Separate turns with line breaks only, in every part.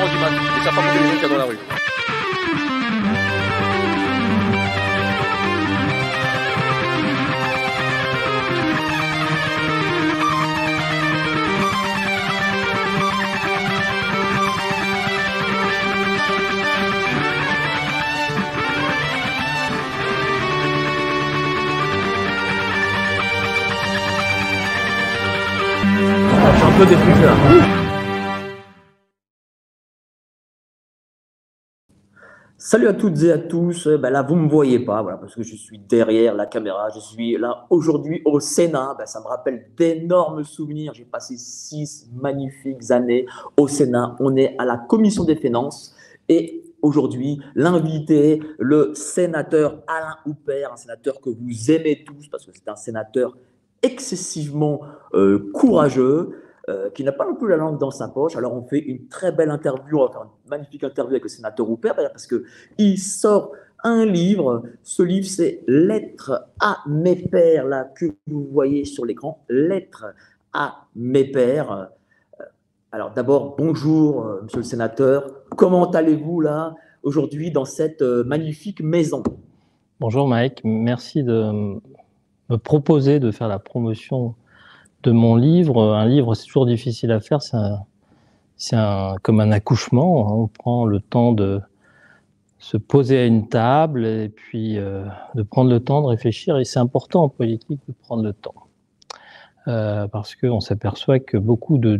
4h du mat. Et ça pas compter les gens qu'il y a dans la rue.
Je suis un peu député là. Salut à toutes et à tous. Là, vous ne me voyez pas, voilà, parce que je suis derrière la caméra. Je suis là aujourd'hui au Sénat. Ça me rappelle d'énormes souvenirs. J'ai passé 6 magnifiques années au Sénat. On est à la Commission des Finances et aujourd'hui, l'invité, le sénateur Alain Houpert, un sénateur que vous aimez tous parce que c'est un sénateur excessivement courageux. Qui n'a pas non plus la langue dans sa poche. Alors, on fait une très belle interview, on va faire une magnifique interview avec le sénateur Houpert, parce qu'il sort un livre. Ce livre, c'est Lettres à mes pères, là, que vous voyez sur l'écran. Lettres à mes pères. Alors, d'abord, bonjour, monsieur le sénateur. Comment allez-vous, là, aujourd'hui, dans cette magnifique maison?
Bonjour, Mike. Merci de me proposer de faire la promotion de mon livre. Un livre, c'est toujours difficile à faire, c'est comme un accouchement. On prend le temps de se poser à une table et puis de prendre le temps de réfléchir. Et c'est important en politique de prendre le temps. Parce qu'on s'aperçoit que beaucoup de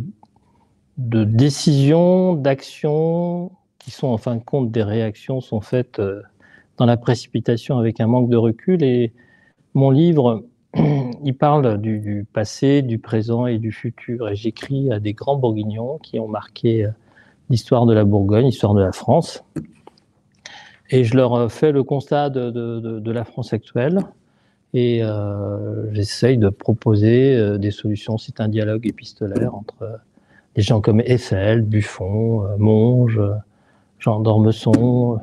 décisions, d'actions, qui sont en fin de compte des réactions, sont faites dans la précipitation avec un manque de recul. Et mon livre, il parle du passé, du présent et du futur. Et j'écris à des grands bourguignons qui ont marqué l'histoire de la Bourgogne, l'histoire de la France. Et je leur fais le constat de la France actuelle. Et j'essaye de proposer des solutions. C'est un dialogue épistolaire entre des gens comme Eiffel, Buffon, Monge, Jean d'Ormesson.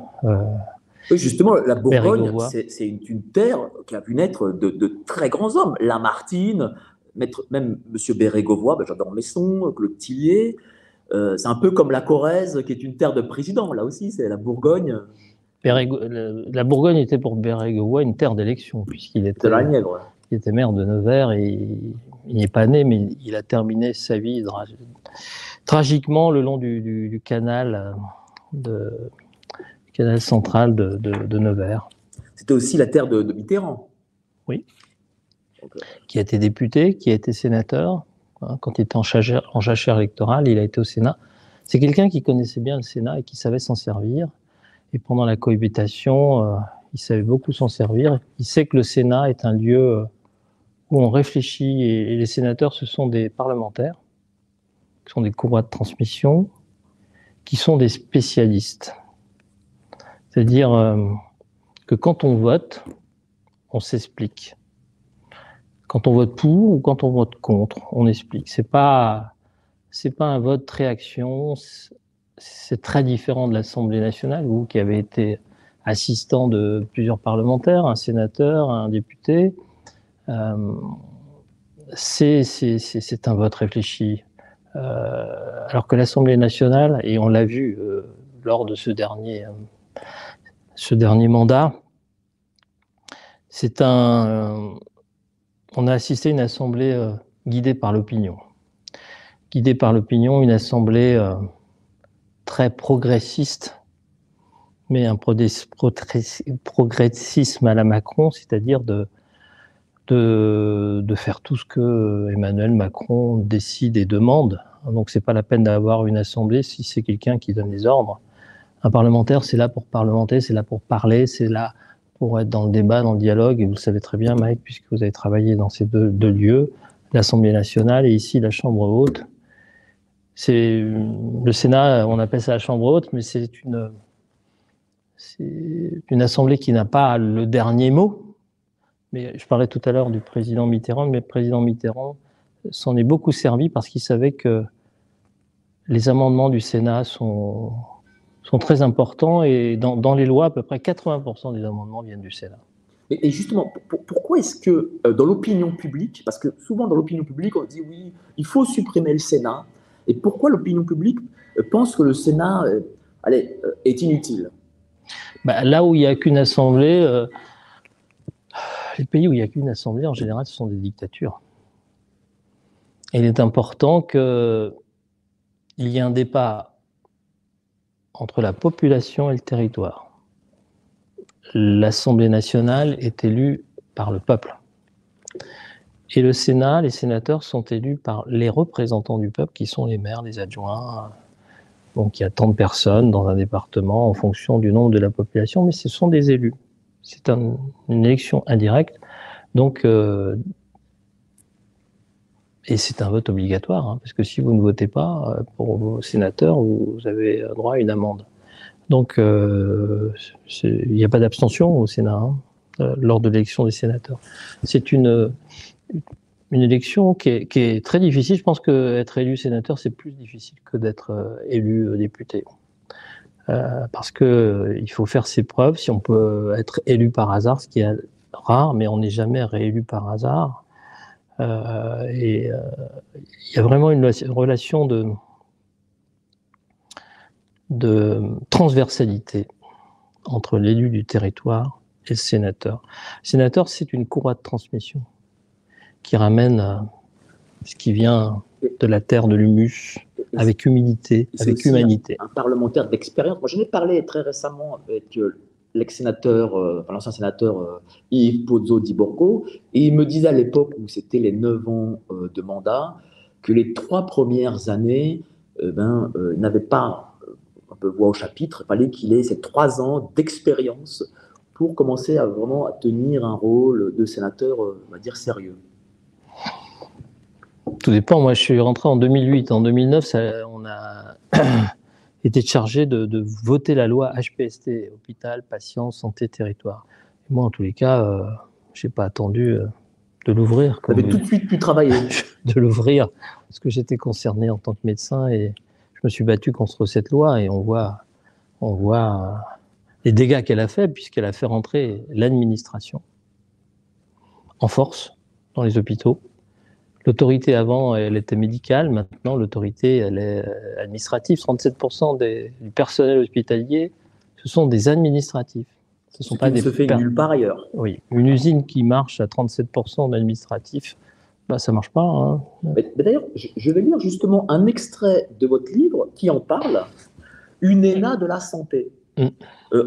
Oui, justement, la Bourgogne, c'est une terre qui a vu naître de très grands hommes. Lamartine, même M. Bérégovoy, j'adore Messon, Claude Tillier. C'est un peu comme la Corrèze, qui est une terre de président. Là aussi, c'est la Bourgogne.
La Bourgogne était pour Bérégovoy une terre d'élection, puisqu'il était, il était maire de Nevers et il n'est pas né, mais il a terminé sa vie tragiquement le long du canal canal central de Nevers.
C'était aussi la terre de Mitterrand.
Oui. Qui a été député, qui a été sénateur. Quand il était en jachère électorale, il a été au Sénat. C'est quelqu'un qui connaissait bien le Sénat et qui savait s'en servir. Et pendant la cohabitation, il savait beaucoup s'en servir. Il sait que le Sénat est un lieu où on réfléchit et les sénateurs, ce sont des parlementaires, qui sont des courroies de transmission, qui sont des spécialistes. C'est-à-dire que quand on vote, on s'explique. Quand on vote pour ou quand on vote contre, on explique. C'est pas un vote réaction. C'est très différent de l'Assemblée nationale, vous qui avez été assistant de plusieurs parlementaires, un sénateur, un député. C'est un vote réfléchi. Alors que l'Assemblée nationale, et on l'a vu lors de ce dernier mandat, on a assisté à une assemblée guidée par l'opinion. Guidée par l'opinion, une assemblée très progressiste, mais un progressisme à la Macron, c'est-à-dire de faire tout ce que Emmanuel Macron décide et demande. Donc c'est pas la peine d'avoir une assemblée si c'est quelqu'un qui donne les ordres. Un parlementaire, c'est là pour parlementer, c'est là pour parler, c'est là pour être dans le débat, dans le dialogue, et vous le savez très bien, Mike, puisque vous avez travaillé dans ces deux lieux, l'Assemblée nationale et ici la Chambre haute. C'est le Sénat, on appelle ça la Chambre haute, mais c'est une assemblée qui n'a pas le dernier mot. Mais je parlais tout à l'heure du président Mitterrand, mais le président Mitterrand s'en est beaucoup servi parce qu'il savait que les amendements du Sénat sont très importants et dans les lois, à peu près 80% des amendements viennent du Sénat.
Et justement, pourquoi est-ce que dans l'opinion publique, parce que souvent dans l'opinion publique, on dit oui, il faut supprimer le Sénat, et pourquoi l'opinion publique pensent que le Sénat est inutile.
Là où il n'y a qu'une assemblée, les pays où il n'y a qu'une assemblée, en général, ce sont des dictatures. Et il est important qu'il y ait un débat entre la population et le territoire. L'Assemblée nationale est élue par le peuple. Et le Sénat, les sénateurs sont élus par les représentants du peuple, qui sont les maires, les adjoints. Donc il y a tant de personnes dans un département en fonction du nombre de la population, mais ce sont des élus. C'est une élection indirecte. Donc, et c'est un vote obligatoire, hein, parce que si vous ne votez pas pour vos sénateurs, vous avez droit à une amende. Donc, il n'y a pas d'abstention au Sénat lors de l'élection des sénateurs. C'est une élection qui est très difficile. Je pense qu'être élu sénateur, c'est plus difficile que d'être élu député. Parce qu'il faut faire ses preuves. Si on peut être élu par hasard, ce qui est rare, mais on n'est jamais réélu par hasard. Il y a vraiment une relation de transversalité entre l'élu du territoire et le sénateur. Le sénateur, c'est une courroie de transmission qui ramène ce qui vient de la terre, de l'humus, avec humilité, avec humanité.
Un parlementaire d'expérience. Moi, j'en ai parlé très récemment avec l'ex-sénateur, l'ancien sénateur Yves Pozzo di Borgo, et il me disait à l'époque où c'était les 9 ans de mandat, que les 3 premières années, n'avaient pas un peu voix au chapitre. Il fallait qu'il ait ces 3 ans d'expérience pour commencer à vraiment tenir un rôle de sénateur, on va dire, sérieux.
Tout dépend. Moi, je suis rentré en 2008. En 2009, on a été chargé de voter la loi HPST, Hôpital, Patient, Santé, Territoire. Et moi, en tous les cas, je n'ai pas attendu de l'ouvrir.
Vous avez tout de suite pu travailler.
De l'ouvrir, parce que j'étais concerné en tant que médecin et je me suis battu contre cette loi. Et on voit les dégâts qu'elle a fait, puisqu'elle a fait rentrer l'administration en force dans les hôpitaux. L'autorité avant, elle était médicale. Maintenant, l'autorité, elle est administrative. 37% du personnel hospitalier, ce sont des administratifs.
Ce sont pas des se fait nulle part ailleurs.
Oui, une usine qui marche à 37% d'administratifs, ça marche pas. Hein.
Mais d'ailleurs, je vais lire justement un extrait de votre livre qui en parle. Une ENA de la santé.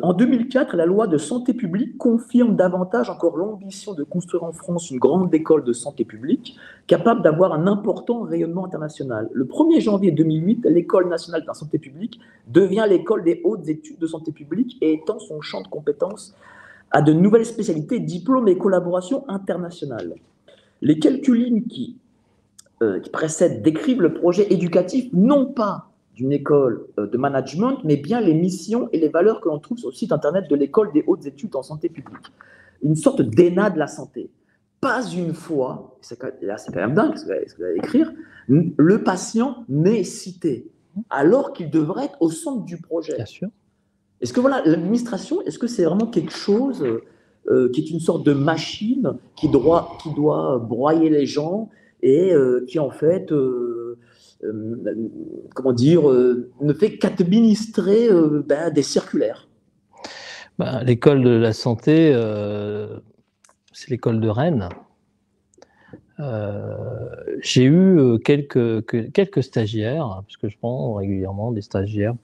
En 2004, la loi de santé publique confirme davantage encore l'ambition de construire en France une grande école de santé publique capable d'avoir un important rayonnement international. Le 1er janvier 2008, l'École nationale de la santé publique devient l'école des hautes études de santé publique et étend son champ de compétences à de nouvelles spécialités, diplômes et collaborations internationales. Les quelques lignes qui précèdent décrivent le projet éducatif non pas d'une école de management, mais bien les missions et les valeurs que l'on trouve sur le site internet de l'école des hautes études en santé publique. Une sorte d'ENA de la santé. Pas une fois, là c'est quand même dingue ce que vous allez écrire, le patient n'est cité, alors qu'il devrait être au centre du projet.
Bien sûr.
Est-ce que l'administration, est-ce que c'est vraiment quelque chose qui est une sorte de machine qui doit broyer les gens et qui en fait... ne fait qu'administrer des circulaires.
L'école de la santé, c'est l'école de Rennes. J'ai eu quelques stagiaires, parce que je prends régulièrement des stagiaires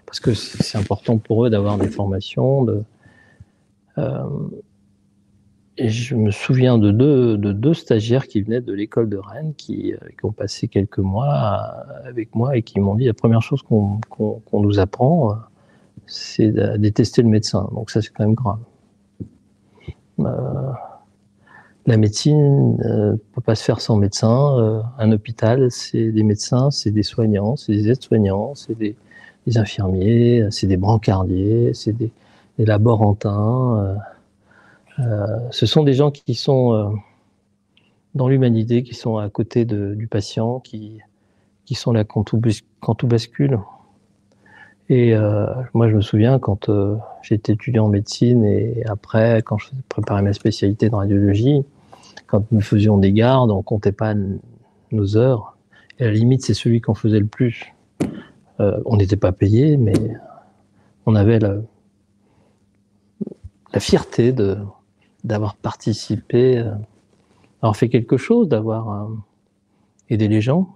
parce que c'est important pour eux d'avoir des formations. Et je me souviens de deux stagiaires qui venaient de l'école de Rennes, qui ont passé quelques mois avec moi et qui m'ont dit la première chose qu'on nous apprend, c'est à détester le médecin. Donc ça, c'est quand même grave. La médecine ne peut pas se faire sans médecin. Un hôpital, c'est des médecins, c'est des soignants, c'est des aides-soignants, c'est des infirmiers, c'est des brancardiers, c'est des laborantins. Ce sont des gens qui sont dans l'humanité, qui sont à côté du patient, qui sont là quand tout bascule. Et moi, je me souviens quand j'étais étudiant en médecine et après, quand je préparais ma spécialité dans radiologie, quand nous faisions des gardes, on ne comptait pas nos heures. Et à la limite, c'est celui qu'on faisait le plus. On n'était pas payé, mais on avait la fierté d'avoir participé, d'avoir fait quelque chose, d'avoir aidé les gens.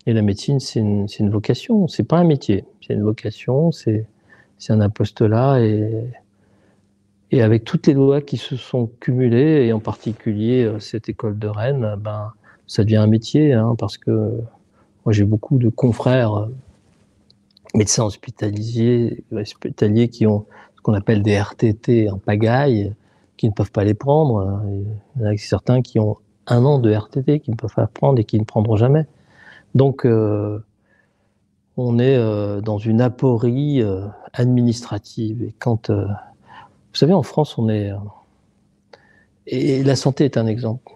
Et la médecine, c'est une vocation, c'est pas un métier, c'est une vocation, c'est un apostolat, et avec toutes les lois qui se sont cumulées, et en particulier cette école de Rennes, ben, ça devient un métier, hein, parce que moi j'ai beaucoup de confrères médecins hospitaliers qui ont ce qu'on appelle des RTT en pagaille, qui ne peuvent pas les prendre. Il y en a certains qui ont 1 an de RTT, qui ne peuvent pas prendre et qui ne prendront jamais. Donc, on est dans une aporie administrative. Et quand, vous savez, en France, on est... et la santé est un exemple.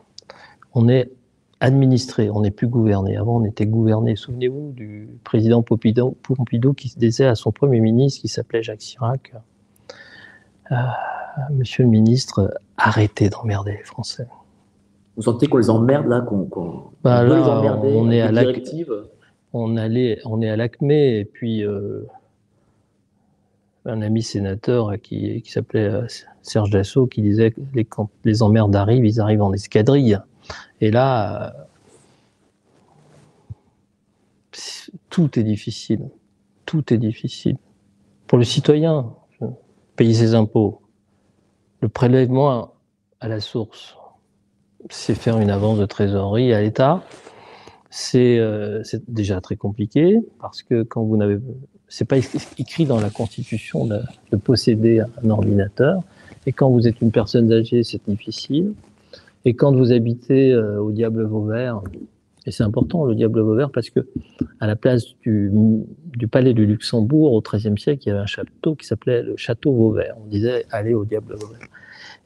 On est administré, on n'est plus gouverné. Avant, on était gouverné. Souvenez-vous du président Pompidou qui se disait à son premier ministre, qui s'appelait Jacques Chirac, Monsieur le ministre, arrêtez d'emmerder les Français.
Vous sentez qu'on les emmerde là, qu'on
bah
veut
là,
les emmerder
on est
avec
à
des directives?
On est à l'ACME, et puis un ami sénateur qui s'appelait Serge Dassault qui disait que quand les emmerdes arrivent, ils arrivent en escadrille. Et là, tout est difficile. Tout est difficile. Pour le citoyen, payer ses impôts, le prélèvement à la source, c'est faire une avance de trésorerie à l'État. C'est déjà très compliqué, parce que quand vous n'avez... C'est pas écrit dans la Constitution de posséder un ordinateur. Et quand vous êtes une personne âgée, c'est difficile. Et quand vous habitez au Diable Vauvert, et c'est important le Diable Vauvert, parce que à la place du palais du Luxembourg, au XIIIe siècle, il y avait un château qui s'appelait le château Vauvert. On disait allez au Diable Vauvert.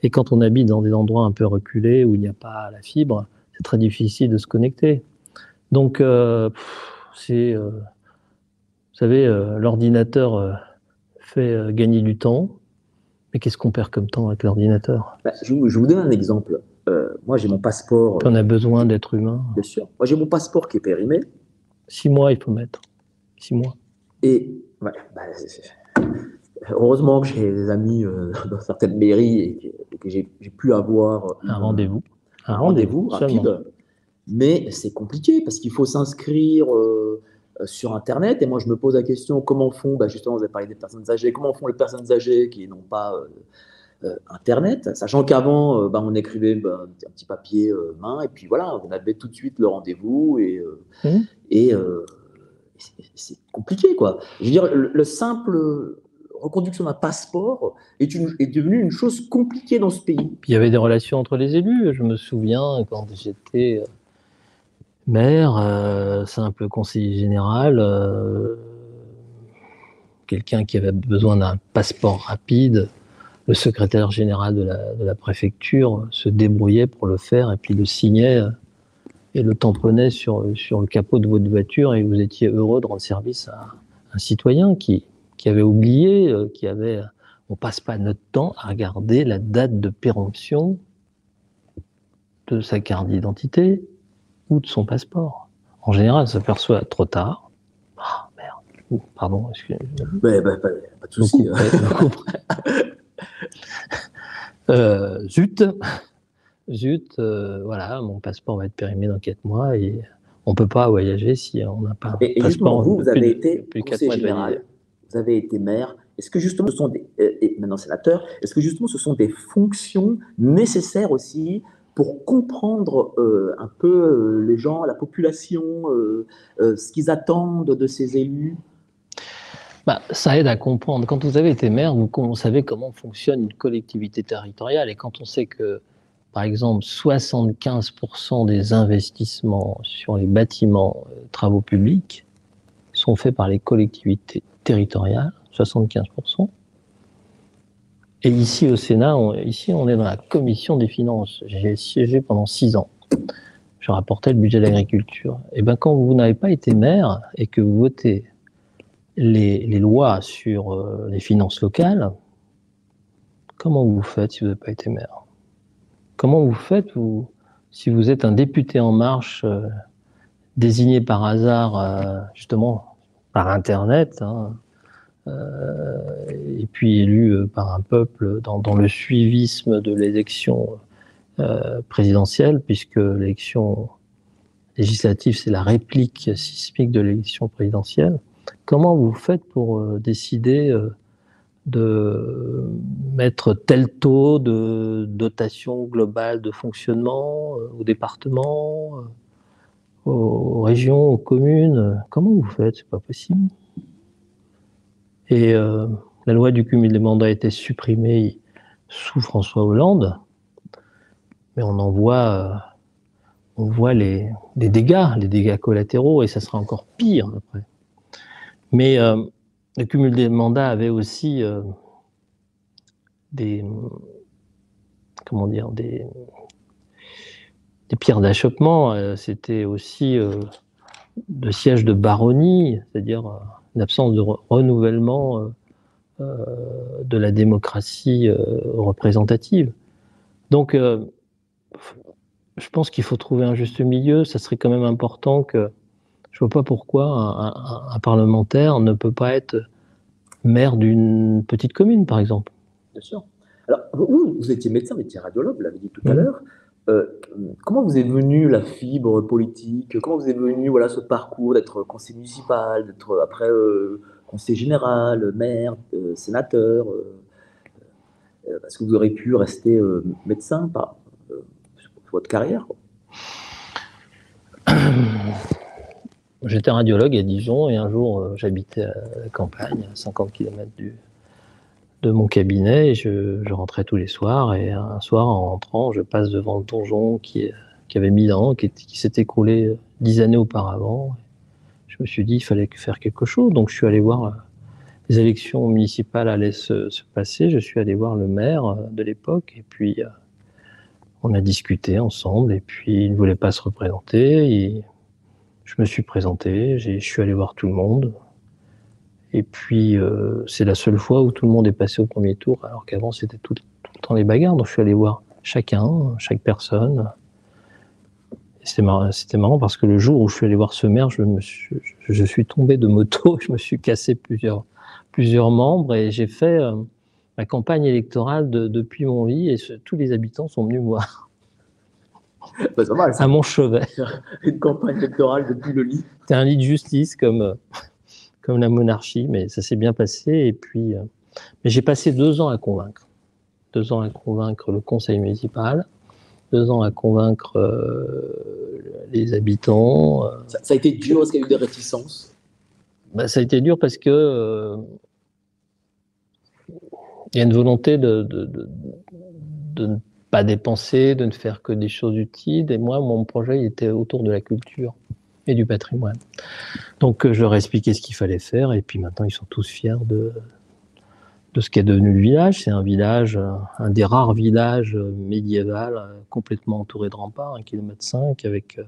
Et quand on habite dans des endroits un peu reculés, où il n'y a pas la fibre, c'est très difficile de se connecter. Donc, c'est... vous savez, l'ordinateur fait gagner du temps, mais qu'est-ce qu'on perd comme temps avec l'ordinateur?
Je vous donne un exemple. Moi, j'ai mon passeport.
On a besoin d'être humain.
Bien sûr. Moi, j'ai mon passeport qui est périmé.
6 mois, il faut mettre. 6 mois.
Et ouais, heureusement que j'ai des amis dans certaines mairies et que j'ai pu avoir
un rendez-vous.
Un rendez-vous rapide. Mais c'est compliqué parce qu'il faut s'inscrire sur Internet. Et moi, je me pose la question, comment font, justement, vous avez parlé des personnes âgées, comment font les personnes âgées qui n'ont pas Internet, sachant qu'avant, on écrivait un petit papier main, et puis voilà, on avait tout de suite le rendez-vous, et c'est compliqué, quoi. Je veux dire, le simple reconduction d'un passeport est devenu une chose compliquée dans ce pays.
Puis il y avait des relations entre les élus. Je me souviens, quand j'étais maire, simple conseiller général, quelqu'un qui avait besoin d'un passeport rapide, le secrétaire général de la préfecture se débrouillait pour le faire, et puis le signait et le tamponnait sur le capot de votre voiture, et vous étiez heureux de rendre service à un citoyen qui avait oublié, on passe pas notre temps à regarder la date de péremption de sa carte d'identité ou de son passeport. En général, on s'aperçoit trop tard. Ah, merde. Pardon, excusez-moi.
Pas de souci.
Zut, voilà, mon passeport va être périmé dans 4 mois, et on ne peut pas voyager si on n'a pas un passeport.
Vous avez été conseiller général, vous avez été maire. Est-ce que justement, ce sont et maintenant sénateur, est-ce que justement ce sont des fonctions nécessaires aussi pour comprendre un peu les gens, la population, ce qu'ils attendent de ces élus?
Ça aide à comprendre. Quand vous avez été maire, vous savez comment fonctionne une collectivité territoriale, et quand on sait que, par exemple, 75% des investissements sur les bâtiments, travaux publics sont faits par les collectivités territoriales, 75%. Et ici au Sénat, on est dans la commission des finances. J'ai siégé pendant 6 ans. Je rapportais le budget de l'agriculture. Et quand vous n'avez pas été maire et que vous votez les lois sur les finances locales, comment vous faites si vous n'avez pas été maire? Comment vous faites si vous êtes un député En Marche désigné par hasard, justement, par Internet, hein, et puis élu par un peuple dans le suivisme de l'élection présidentielle, puisque l'élection législative, c'est la réplique sismique de l'élection présidentielle. Comment vous faites pour décider de mettre tel taux de dotation globale de fonctionnement au département, aux régions, aux communes? Comment vous faites? C'est pas possible. Et la loi du cumul des mandats a été supprimée sous François Hollande, mais on voit les dégâts collatéraux, et ça sera encore pire après. Mais le cumul des mandats avait aussi des pierres d'achoppement. C'était aussi de sièges de baronnie, c'est-à-dire une absence de renouvellement de la démocratie représentative. Donc, je pense qu'il faut trouver un juste milieu. Ça serait quand même important que... Je ne vois pas pourquoi un parlementaire ne peut pas être maire d'une petite commune, par exemple.
Bien sûr. Alors, vous étiez médecin, vous étiez radiologue, vous l'avez dit tout à l'heure. Comment vous est venue la fibre politique? Comment vous est venu ce parcours d'être conseiller municipal, d'être après conseiller général, maire, sénateur parce que vous auriez pu rester médecin par votre carrière, quoi.
J'étais radiologue à Dijon, et un jour j'habitais à la campagne, à 50 km de mon cabinet, et je rentrais tous les soirs, et un soir en rentrant, je passe devant le donjon qui avait 1000 ans, qui s'est écroulé 10 années auparavant. Je me suis dit, il fallait faire quelque chose, donc je suis allé voir, les élections municipales allaient se passer, je suis allé voir le maire de l'époque, et puis on a discuté ensemble, et puis il ne voulait pas se représenter, et je me suis présenté, je suis allé voir tout le monde, et puis c'est la seule fois où tout le monde est passé au premier tour, alors qu'avant c'était tout le temps les bagarres. Donc je suis allé voir chaque personne. C'était marrant parce que le jour où je suis allé voir ce maire, je suis tombé de moto, je me suis cassé plusieurs membres, et j'ai fait ma campagne électorale depuis mon lit, et tous les habitants sont venus me voir.
Bah, c'est mal, ça.
À mon chevet.
Une campagne électorale depuis le lit.
C'était un lit de justice comme la monarchie, mais ça s'est bien passé. Et puis, mais j'ai passé 2 ans à convaincre. 2 ans à convaincre le conseil municipal, 2 ans à convaincre les habitants.
Ça a été dur, est-ce qu'il y a eu des réticences?
Ça a été dur parce que il y a une volonté de ne pas dépenser, de ne faire que des choses utiles. Et moi, mon projet était autour de la culture et du patrimoine. Donc, je leur ai expliqué ce qu'il fallait faire. Et puis maintenant, ils sont tous fiers de ce qu'est devenu le village. C'est un village, un des rares villages médiévals complètement entouré de remparts, 1,5 km, avec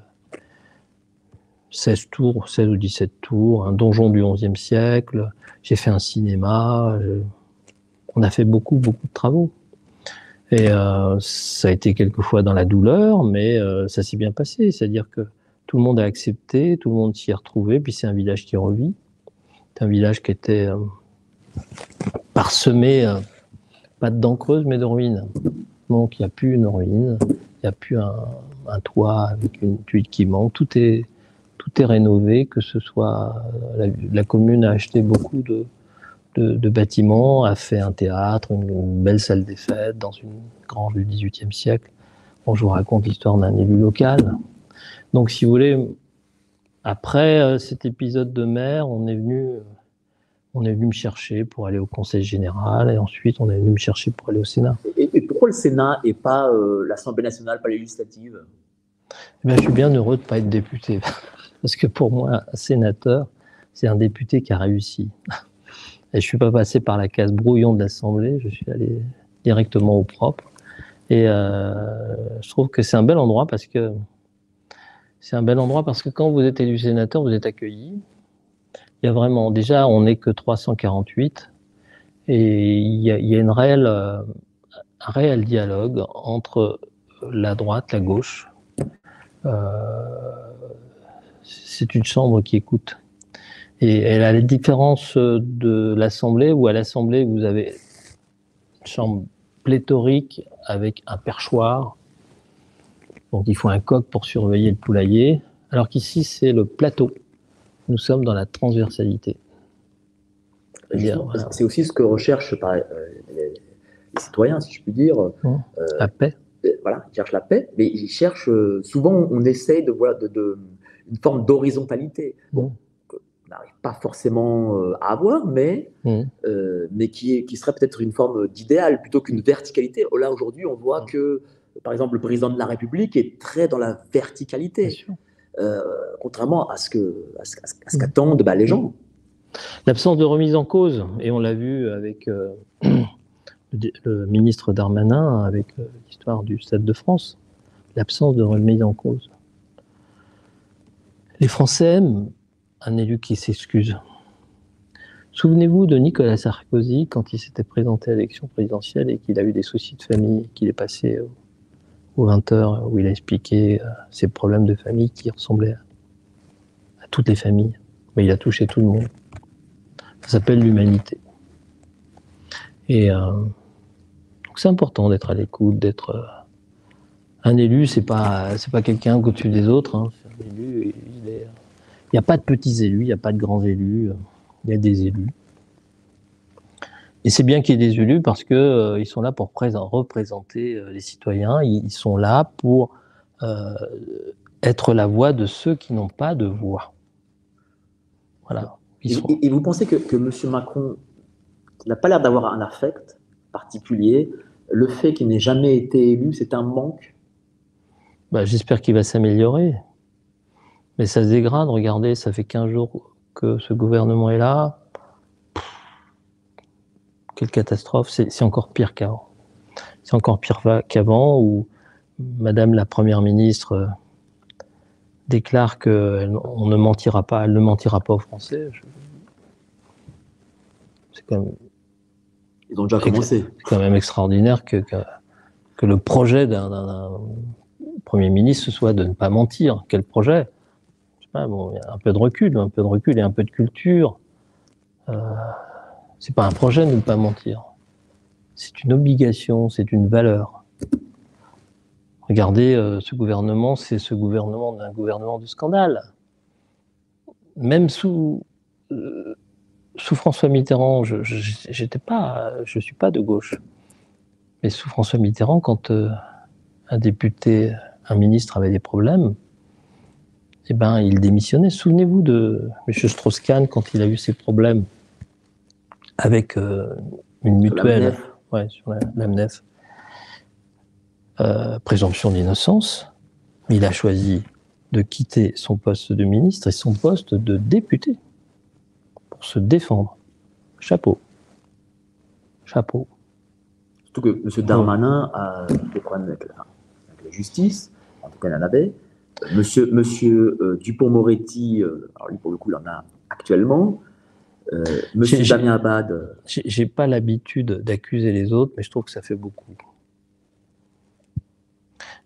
16 ou 17 tours, un donjon du XIe siècle. J'ai fait un cinéma. On a fait beaucoup de travaux. Et ça a été quelquefois dans la douleur, mais ça s'est bien passé. C'est-à-dire que tout le monde a accepté, tout le monde s'y est retrouvé, puis c'est un village qui revit. C'est un village qui était parsemé, pas de dents creuses, mais de ruines. Donc il n'y a plus une ruine, il n'y a plus un toit avec une tuile qui manque. Tout est rénové, que ce soit... La commune a acheté beaucoup de bâtiments, a fait un théâtre, une belle salle des fêtes dans une grange du XVIIIe siècle. Bon, je vous raconte l'histoire d'un élu local. Donc, si vous voulez, après cet épisode de maire, on est venu me chercher pour aller au conseil général, et ensuite on est venu me chercher pour aller au Sénat.
Et pourquoi le Sénat et pas l'Assemblée nationale, pas législative?
Je suis bien heureux de ne pas être député, parce que pour moi, un sénateur, c'est un député qui a réussi. Et je ne suis pas passé par la case brouillon de l'Assemblée, je suis allé directement au propre. Et je trouve que c'est un bel endroit parce que quand vous êtes élu sénateur, vous êtes accueilli. Il y a vraiment, déjà, on n'est que 348, et il y a un réel dialogue entre la droite, la gauche. C'est une chambre qui écoute. Et à la différence de l'Assemblée, où à l'Assemblée, vous avez une chambre pléthorique avec un perchoir. Donc il faut un coq pour surveiller le poulailler. Alors qu'ici, c'est le plateau. Nous sommes dans la transversalité.
Voilà. C'est aussi ce que recherchent les citoyens, si je puis dire.
La paix.
Voilà, ils cherchent la paix, mais ils cherchent. Souvent, on essaye une forme d'horizontalité. Bon, on n'arrive pas forcément à avoir, mais qui serait peut-être une forme d'idéal plutôt qu'une verticalité. Là, aujourd'hui, on voit que, par exemple, le président de la République est très dans la verticalité, contrairement à ce qu'attendent les gens.
L'absence de remise en cause, et on l'a vu avec le ministre Darmanin, avec l'histoire du Stade de France, l'absence de remise en cause. Les Français aiment un élu qui s'excuse. Souvenez-vous de Nicolas Sarkozy quand il s'était présenté à l'élection présidentielle et qu'il a eu des soucis de famille, qu'il est passé aux 20h où il a expliqué ses problèmes de famille qui ressemblaient à toutes les familles. Mais il a touché tout le monde. Ça s'appelle l'humanité. Et donc c'est important d'être à l'écoute, d'être un élu. C'est pas quelqu'un au-dessus des autres. Hein. Un élu, il n'y a pas de petits élus, il n'y a pas de grands élus. Il y a des élus. Et c'est bien qu'il y ait des élus parce que ils sont là pour représenter les citoyens. Ils sont là pour être la voix de ceux qui n'ont pas de voix. Voilà.
Et vous pensez que M. Macron n'a pas l'air d'avoir un affect particulier? Le fait qu'il n'ait jamais été élu, c'est un manque?
J'espère qu'il va s'améliorer. Mais ça se dégrade. Regardez, ça fait 15 jours que ce gouvernement est là. Quelle catastrophe. C'est encore pire qu'avant. C'est encore pire qu'avant où Madame la Première ministre déclare qu'on ne mentira pas, elle ne mentira pas aux Français. C'est quand même...
Ils ont déjà commencé.
C'est quand même extraordinaire que le projet d'un Premier ministre ce soit de ne pas mentir. Quel projet? Je sais pas, bon, il y a un peu de recul et un peu de culture. C'est pas un projet de ne pas mentir. C'est une obligation, c'est une valeur. Regardez, ce gouvernement, c'est un gouvernement de scandale. Même sous François Mitterrand, je suis pas de gauche. Mais sous François Mitterrand, quand un député, un ministre avait des problèmes, il démissionnait. Souvenez-vous de M. Strauss-Kahn quand il a eu ses problèmes avec une mutuelle. Sur l'AMNEF. Présomption d'innocence. Il a choisi de quitter son poste de ministre et son poste de député pour se défendre. Chapeau. Chapeau.
Surtout que M. Darmanin a des problèmes avec la justice, en tout cas il en avait. Monsieur Dupond-Moretti, alors lui pour le coup il en a actuellement. Monsieur Damien Abad.
J'ai pas l'habitude d'accuser les autres, mais je trouve que ça fait beaucoup.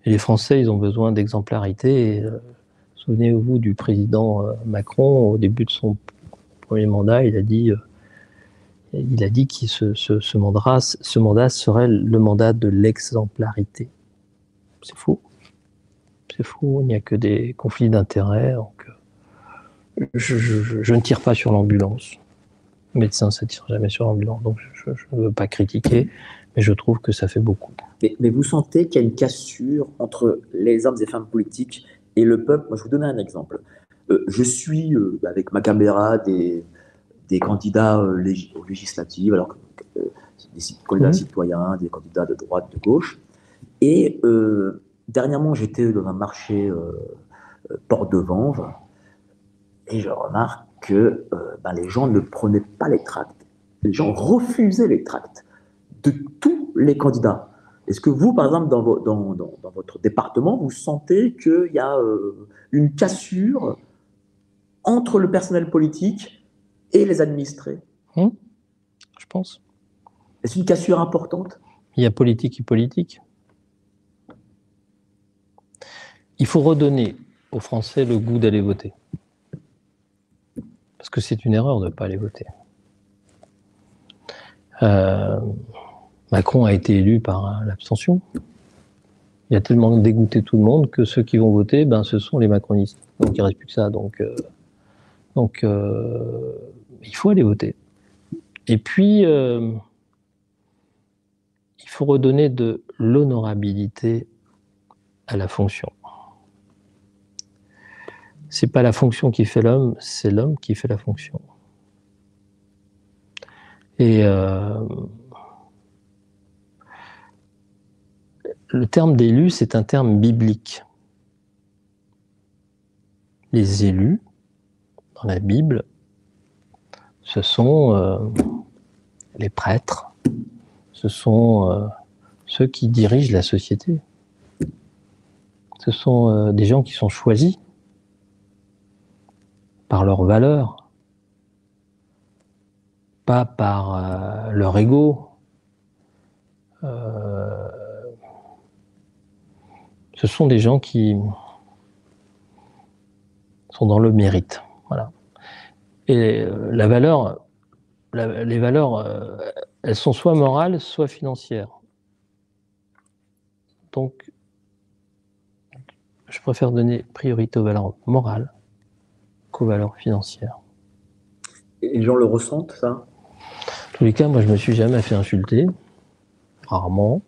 Et les Français, ils ont besoin d'exemplarité. Souvenez-vous du président Macron, au début de son premier mandat, il a dit que ce mandat serait le mandat de l'exemplarité. C'est faux. C'est faux, il n'y a que des conflits d'intérêts. Donc je ne tire pas sur l'ambulance. Le médecin, ça ne tire jamais sur l'ambulance. Donc je ne veux pas critiquer, mais je trouve que ça fait beaucoup.
Mais vous sentez qu'il y a une cassure entre les hommes et femmes politiques et le peuple? Moi, je vais vous donner un exemple. Je suis, avec ma caméra, des candidats aux législatives, alors des candidats citoyens, des candidats de droite, de gauche. Et dernièrement, j'étais dans un marché Porte de Vanves et je remarque que les gens ne prenaient pas les tracts. Les gens refusaient les tracts de tous les candidats. Est-ce que vous, par exemple, dans votre département, vous sentez qu'il y a une cassure entre le personnel politique et les administrés?
Je pense.
Est-ce une cassure importante?
Il y a politique et politique. Il faut redonner aux Français le goût d'aller voter. Parce que c'est une erreur de ne pas aller voter. Macron a été élu par l'abstention. Il a tellement dégoûté tout le monde que ceux qui vont voter, ben, ce sont les macronistes. Donc il ne reste plus que ça. Donc il faut aller voter. Et puis, il faut redonner de l'honorabilité à la fonction. C'est pas la fonction qui fait l'homme, c'est l'homme qui fait la fonction. Et le terme d'élu, c'est un terme biblique. Les élus, dans la Bible, ce sont les prêtres, ce sont ceux qui dirigent la société. Ce sont des gens qui sont choisis par leurs valeurs, pas par leur ego. Ce sont des gens qui sont dans le mérite. Voilà. Et les valeurs, elles sont soit morales, soit financières. Donc, je préfère donner priorité aux valeurs morales qu'aux valeurs financières.
Et les gens le ressentent, ça?
En tous les cas, moi, je me suis jamais fait insulter, rarement.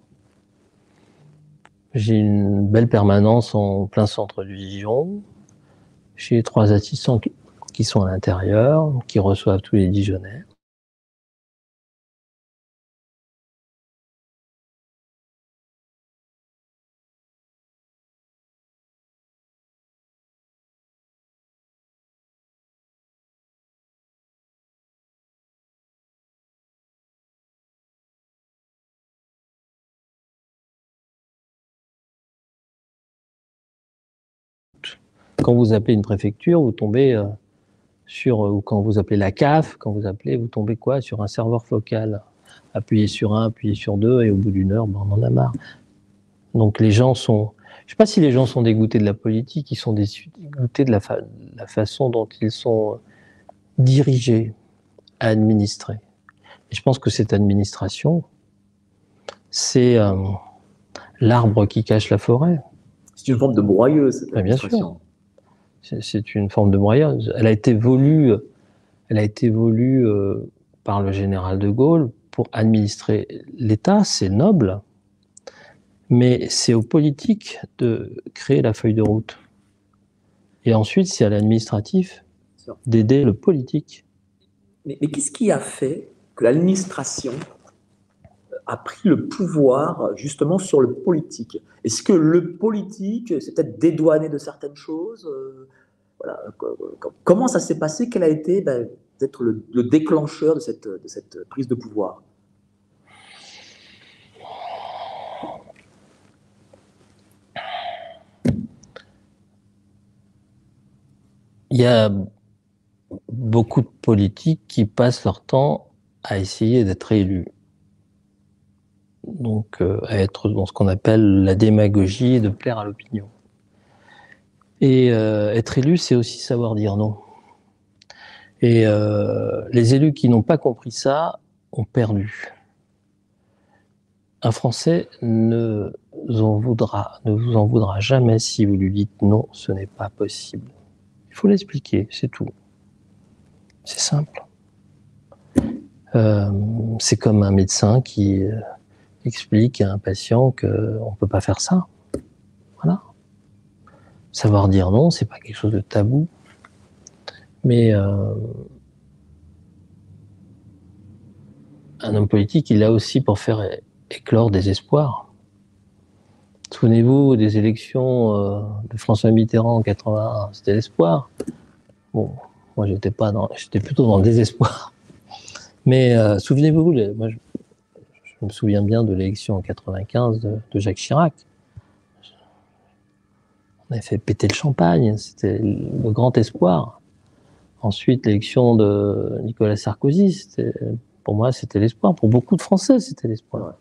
J'ai une belle permanence en plein centre de Dijon. J'ai 3 assistants qui sont à l'intérieur, qui reçoivent tous les Dijonnais. Quand vous appelez une préfecture, vous tombez ou quand vous appelez la CAF, vous tombez quoi? Sur un serveur focal. Appuyez sur 1, appuyez sur 2, et au bout d'une heure, ben, on en a marre. Donc les gens sont... Je ne sais pas si les gens sont dégoûtés de la politique, ils sont dégoûtés de la façon dont ils sont dirigés, administrés. Et je pense que cette administration, c'est l'arbre qui cache la forêt.
C'est une forme de broyeuse, cette
administration. Bien sûr. C'est une forme de broyeuse. Elle a été voulue par le général de Gaulle pour administrer l'État, c'est noble, mais c'est aux politiques de créer la feuille de route. Et ensuite, c'est à l'administratif d'aider le politique.
Mais qu'est-ce qui a fait que l'administration a pris le pouvoir justement sur le politique? Est-ce que le politique s'est peut-être dédouané de certaines choses? Voilà. Comment ça s'est passé? Quel a été peut-être le déclencheur de cette prise de pouvoir?
Il y a beaucoup de politiques qui passent leur temps à essayer d'être élus. Donc, à être dans ce qu'on appelle la démagogie et de plaire à l'opinion. Et être élu, c'est aussi savoir dire non. Et les élus qui n'ont pas compris ça ont perdu. Un Français ne vous en voudra jamais si vous lui dites non, ce n'est pas possible. Il faut l'expliquer, c'est tout. C'est simple. C'est comme un médecin qui explique à un patient qu'on ne peut pas faire ça. Voilà. Savoir dire non, c'est pas quelque chose de tabou. Mais un homme politique, il est là aussi pour faire éclore des espoirs. Souvenez-vous des élections de François Mitterrand en 81, c'était l'espoir. Bon, moi j'étais plutôt dans le désespoir. Mais souvenez-vous, moi je me souviens bien de l'élection en 95 de Jacques Chirac. On avait fait péter le champagne, c'était le grand espoir. Ensuite, l'élection de Nicolas Sarkozy, pour moi, c'était l'espoir. Pour beaucoup de Français, c'était l'espoir.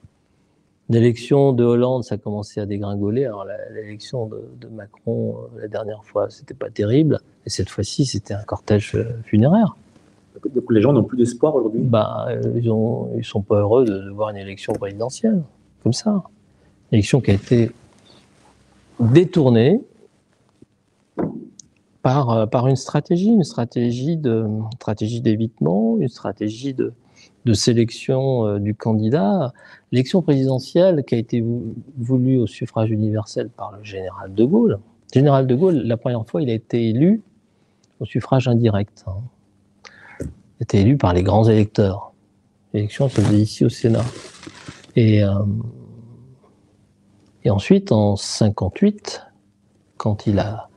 L'élection de Hollande, ça commençait à dégringoler. Alors, l'élection de Macron, la dernière fois, c'était pas terrible. Et cette fois-ci, c'était un cortège funéraire.
Donc les gens n'ont plus d'espoir aujourd'hui.
Ils sont pas heureux de voir une élection présidentielle comme ça. Une élection qui a été détournée par une stratégie d'évitement, une stratégie de sélection du candidat. L'élection présidentielle qui a été voulue au suffrage universel par le général de Gaulle. Le général de Gaulle, la première fois, il a été élu au suffrage indirect. Il a été élu par les grands électeurs. L'élection se faisait ici au Sénat. Et ensuite, en 58, quand il a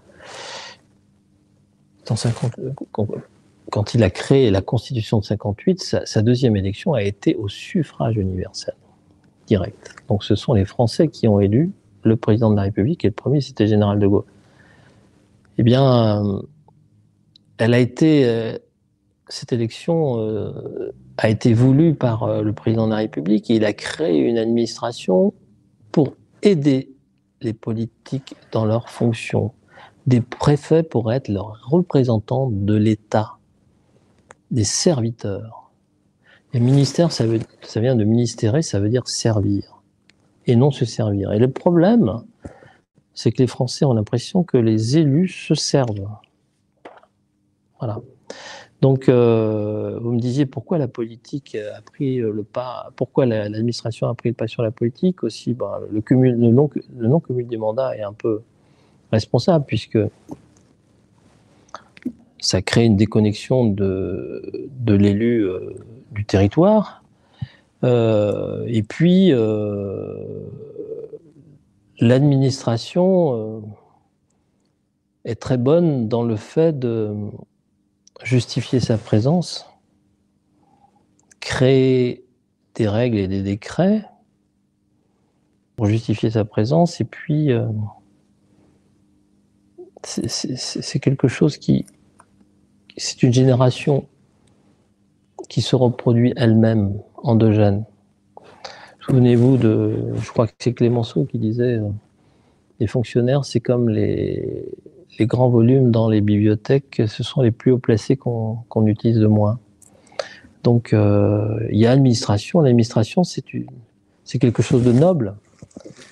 créé la Constitution de 58, sa deuxième élection a été au suffrage universel, direct. Donc ce sont les Français qui ont élu le président de la République, et le premier, c'était le général de Gaulle. Eh bien, cette élection a été voulue par le président de la République, et il a créé une administration pour aider les politiques dans leurs fonctions. Des préfets pour être leurs représentants de l'État, des serviteurs. Et ministère, ça vient de ministérer, ça veut dire servir, et non se servir. Et le problème, c'est que les Français ont l'impression que les élus se servent. Voilà. Donc, vous me disiez pourquoi la politique a pris le pas, pourquoi l'administration a pris le pas sur la politique aussi. Le non-cumul des mandats est un peu responsable, puisque ça crée une déconnexion de l'élu du territoire. Et puis, l'administration est très bonne dans le fait de justifier sa présence, créer des règles et des décrets pour justifier sa présence, et puis c'est quelque chose c'est une génération qui se reproduit elle-même, endogène. Souvenez-vous je crois que c'est Clémenceau qui disait les fonctionnaires, c'est comme les grands volumes dans les bibliothèques, ce sont les plus haut placés qu'on utilise de moins. Donc il y a l'administration, c'est quelque chose de noble.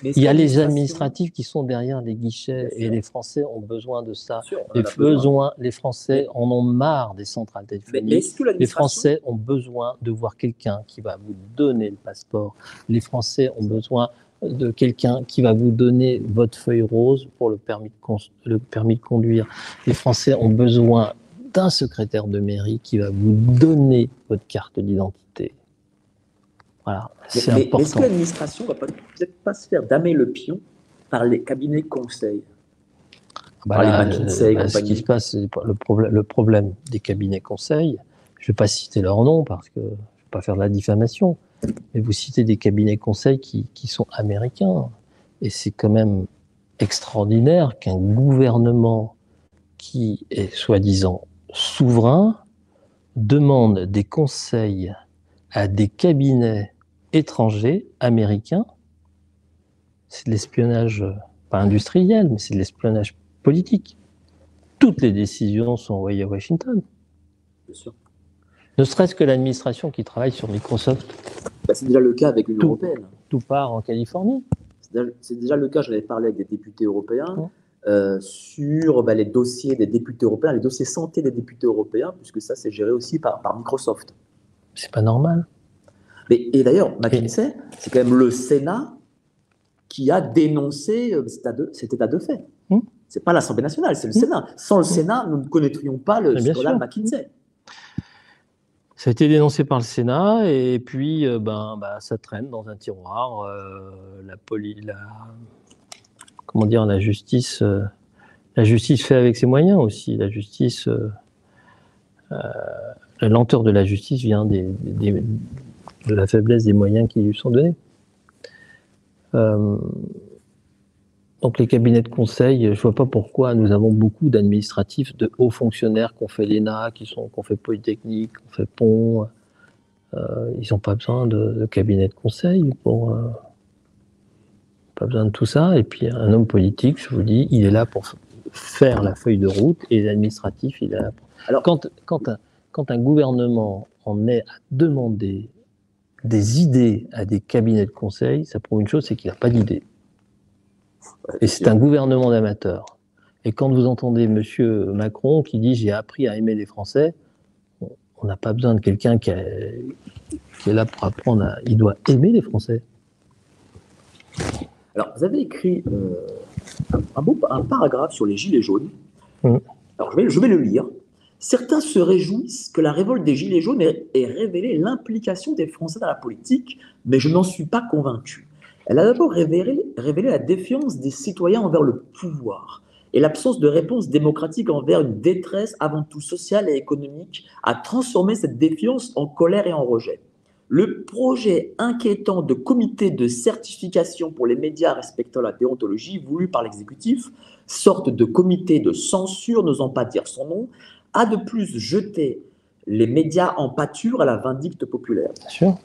Il y a les administratifs qui sont derrière les guichets, et les Français ont besoin de ça. Les Français en ont marre des centrales téléphoniques. Les Français ont besoin de voir quelqu'un qui va vous donner le passeport. Les Français ont besoin de quelqu'un qui va vous donner votre feuille rose pour le permis de conduire. Les Français ont besoin d'un secrétaire de mairie qui va vous donner votre carte d'identité. Voilà, c'est important.
Est-ce que l'administration ne va peut-être pas se faire damer le pion par les cabinets conseils,
par les McKinsey, ce qui se passe, c'est le problème des cabinets conseils. Je ne vais pas citer leur nom parce que je ne vais pas faire de la diffamation, mais vous citez des cabinets conseils qui sont américains. Et c'est quand même extraordinaire qu'un gouvernement qui est soi-disant souverain demande des conseils à des cabinets étrangers, américains. C'est de l'espionnage, pas industriel, mais c'est de l'espionnage politique. Toutes les décisions sont envoyées à Washington.
Bien sûr.
Ne serait-ce que l'administration qui travaille sur Microsoft.
C'est déjà le cas avec l'Union européenne.
Tout part en Californie.
C'est déjà le cas, j'en avais parlé avec des députés européens, sur les dossiers des députés européens, les dossiers santé des députés européens, puisque ça, c'est géré aussi par Microsoft.
C'est pas normal.
Et d'ailleurs, McKinsey, c'est quand même le Sénat qui a dénoncé cet état de fait. C'est pas l'Assemblée nationale, c'est le Sénat. Sans le Sénat, nous ne connaîtrions pas le scandale McKinsey.
Ça a été dénoncé par le Sénat, et puis ça traîne dans un tiroir. La justice fait avec ses moyens aussi. La justice, la lenteur de la justice vient de la faiblesse des moyens qui lui sont donnés. Donc les cabinets de conseil, je ne vois pas pourquoi nous avons beaucoup d'administratifs, de hauts fonctionnaires qui ont fait l'ENA, qui ont fait Polytechnique, qui ont fait Pont. Ils n'ont pas besoin de cabinets de conseil pas besoin de tout ça. Et puis un homme politique, je vous dis, il est là pour faire la feuille de route, et l'administratif, il est là pour... Alors, quand quand un gouvernement en est à demander des idées à des cabinets de conseil, ça prouve une chose, c'est qu'il n'a pas d'idées. Et c'est un gouvernement d'amateurs. Et quand vous entendez M. Macron qui dit « j'ai appris à aimer les Français », on n'a pas besoin de quelqu'un qui est là pour apprendre. Il doit aimer les Français.
Alors, vous avez écrit un paragraphe sur les Gilets jaunes. Alors, je vais le lire. Certains se réjouissent que la révolte des Gilets jaunes ait révélé l'implication des Français dans la politique, mais je n'en suis pas convaincu. Elle a d'abord révélé la défiance des citoyens envers le pouvoir et l'absence de réponse démocratique envers une détresse avant tout sociale et économique a transformé cette défiance en colère et en rejet. Le projet inquiétant de comité de certification pour les médias respectant la déontologie voulu par l'exécutif, sorte de comité de censure n'osant pas dire son nom, a de plus jeté les médias en pâture à la vindicte populaire.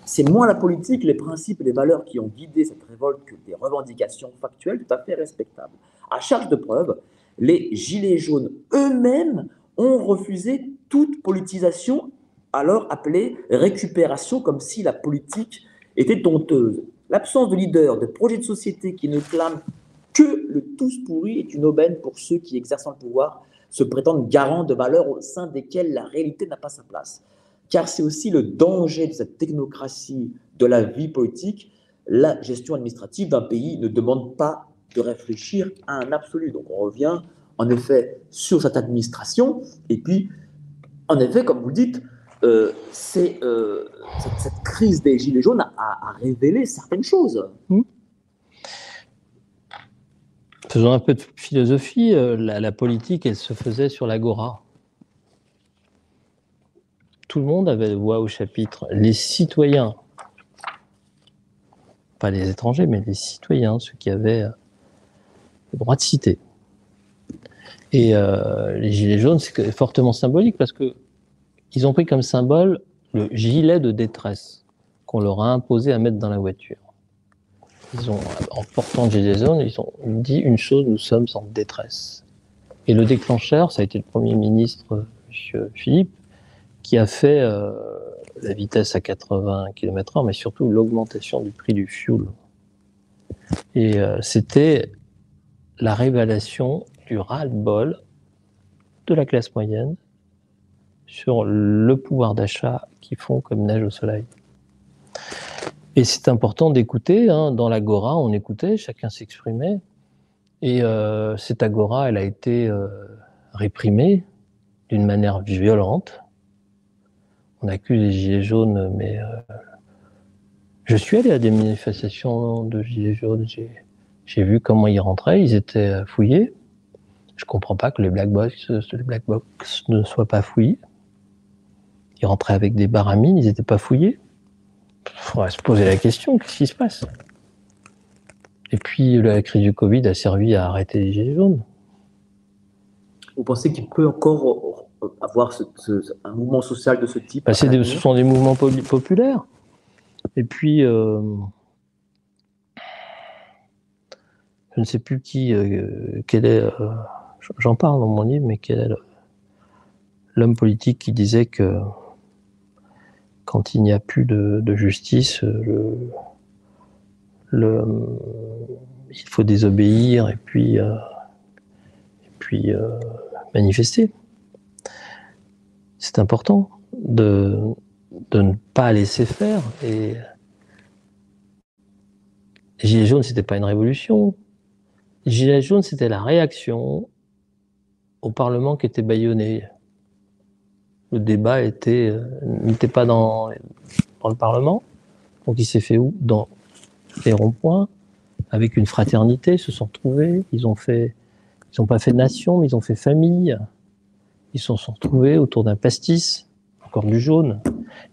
C'est moins la politique, les principes et les valeurs qui ont guidé cette révolte que des revendications factuelles tout à fait respectables. À charge de preuve, les Gilets jaunes eux-mêmes ont refusé toute politisation, alors appelée récupération, comme si la politique était honteuse. L'absence de leader, de projet de société qui ne clame que le tous pourri est une aubaine pour ceux qui, exerçant le pouvoir, se prétendent garants de valeurs au sein desquelles la réalité n'a pas sa place. Car c'est aussi le danger de cette technocratie de la vie politique. La gestion administrative d'un pays ne demande pas de réfléchir à un absolu. Donc on revient en effet sur cette administration. Et puis, en effet, comme vous dites, cette crise des Gilets jaunes a révélé certaines choses.
Faisons un peu de philosophie. La politique, elle se faisait sur l'agora. Tout le monde avait voix au chapitre. Les citoyens, pas les étrangers, mais les citoyens, ceux qui avaient le droit de citer. Et les Gilets jaunes, c'est fortement symbolique parce qu'ils ont pris comme symbole le gilet de détresse qu'on leur a imposé à mettre dans la voiture. En portant le gilet jaune, ils ont dit une chose, nous sommes en détresse. Et le déclencheur, ça a été le Premier ministre, M. Philippe, qui a fait la vitesse à 80 km/h, mais surtout l'augmentation du prix du fioul. Et c'était la révélation du ras-le-bol de la classe moyenne sur le pouvoir d'achat qui fond comme neige au soleil. Et c'est important d'écouter, dans l'agora, on écoutait, chacun s'exprimait, et cette agora, elle a été réprimée d'une manière violente. On accuse les Gilets jaunes, mais je suis allé à des manifestations de Gilets jaunes, j'ai vu comment ils rentraient, ils étaient fouillés. Je comprends pas que les Black Box ne soient pas fouillés. Ils rentraient avec des baramines, ils n'étaient pas fouillés. Il faudrait se poser la question, qu'est-ce qui se passe? Et puis la crise du Covid a servi à arrêter les Gilets jaunes.
Vous pensez qu'il peut encore avoir un mouvement social de ce type?
Ce sont des mouvements populaires. Et puis, je ne sais plus quel est, j'en parle dans mon livre, mais quel est l'homme politique qui disait que quand il n'y a plus de justice, il faut désobéir et puis manifester. C'est important de ne pas laisser faire. Et les Gilets jaunes, c'était pas une révolution. Les Gilets jaunes, c'était la réaction au Parlement qui était bâillonné. Le débat n'était pas dans le Parlement. Donc il s'est fait où? Dans les ronds-points, avec une fraternité, ils se sont retrouvés. Ils n'ont pas fait nation, mais ils ont fait famille. Ils se sont retrouvés autour d'un pastis, encore du jaune.